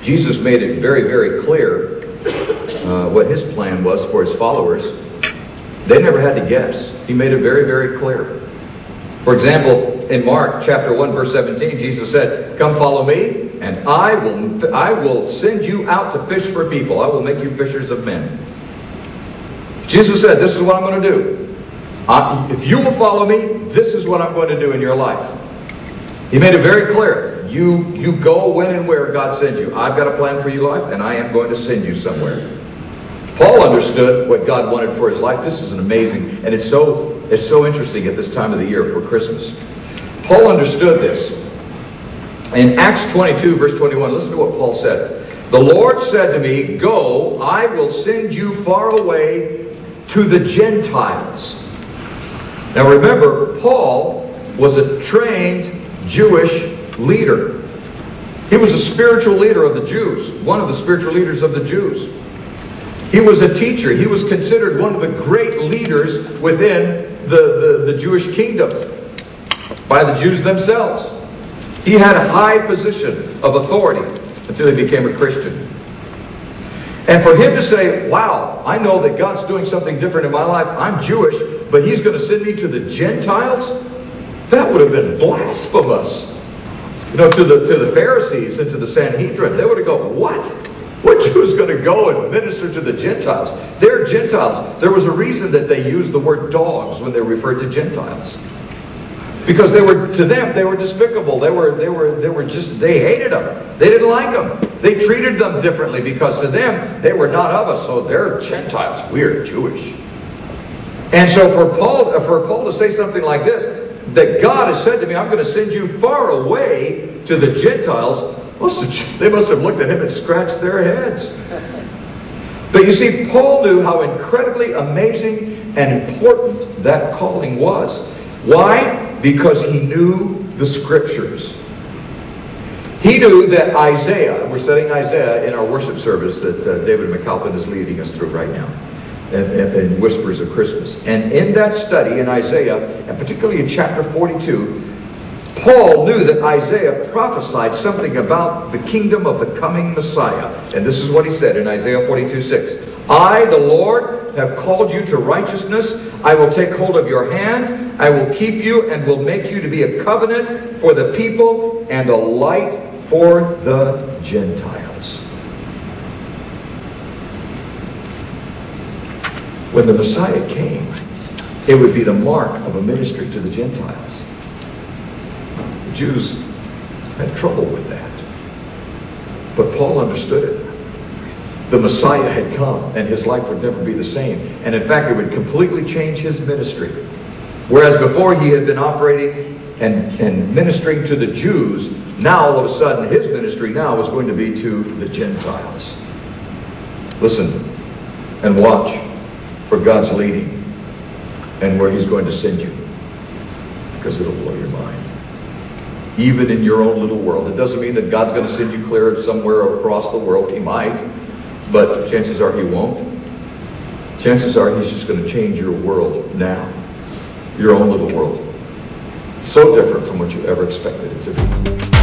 Jesus made it very, very clear what his plan was for his followers. They never had to guess. He made it very, very clear. For example, in Mark chapter 1, verse 17, Jesus said, "Come follow me, and I will send you out to fish for people. I will make you fishers of men." Jesus said, "This is what I'm going to do. If you will follow me, this is what I'm going to do in your life." He made it very clear. You go when and where God sends you. I've got a plan for your life, and I am going to send you somewhere. Paul understood what God wanted for his life. This is an amazing, and it's so interesting at this time of the year for Christmas. Paul understood this. In Acts 22, verse 21, listen to what Paul said. "The Lord said to me, 'Go, I will send you far away to the Gentiles.'" Now remember, Paul was a trained Jewish leader. He was a spiritual leader of the Jews, one of the spiritual leaders of the Jews. He was a teacher. He was considered one of the great leaders within the Jewish kingdom by the Jews themselves. He had a high position of authority until he became a Christian. And for him to say, "Wow, I know that God's doing something different in my life. I'm Jewish, but He's going to send me to the Gentiles," that would have been blasphemous. You know, to the Pharisees and to the Sanhedrin, they would have gone, "What? What Jew is going to go and minister to the Gentiles? They're Gentiles." There was a reason that they used the word dogs when they referred to Gentiles. Because to them, they were despicable. They hated them. They didn't like them. They treated them differently because to them, they were not of us. So they're Gentiles. We're Jewish. And so for Paul to say something like this, that God has said to me, "I'm going to send you far away to the Gentiles," they must have looked at him and scratched their heads. But you see, Paul knew how incredibly amazing and important that calling was. Why? Because he knew the Scriptures. He knew that Isaiah, we're studying Isaiah in our worship service that David McAlpin is leading us through right now, in Whispers of Christmas. And in that study in Isaiah, and particularly in chapter 42, Paul knew that Isaiah prophesied something about the kingdom of the coming Messiah. And this is what he said in Isaiah 42:6. "I, the Lord, have called you to righteousness. I will take hold of your hand. I will keep you and will make you to be a covenant for the people and a light for the Gentiles." When the Messiah came, it would be the mark of a ministry to the Gentiles. The Jews had trouble with that. But Paul understood it. The Messiah had come, and his life would never be the same. And in fact, it would completely change his ministry. Whereas before he had been operating and ministering to the Jews, now all of a sudden his ministry now was going to be to the Gentiles. Listen and watch for God's leading and where He's going to send you, because it'll blow your mind. Even in your own little world. It doesn't mean that God's going to send you clear somewhere across the world. He might, but chances are He won't. Chances are He's just going to change your world now. Your own little world. So different from what you ever expected it to be.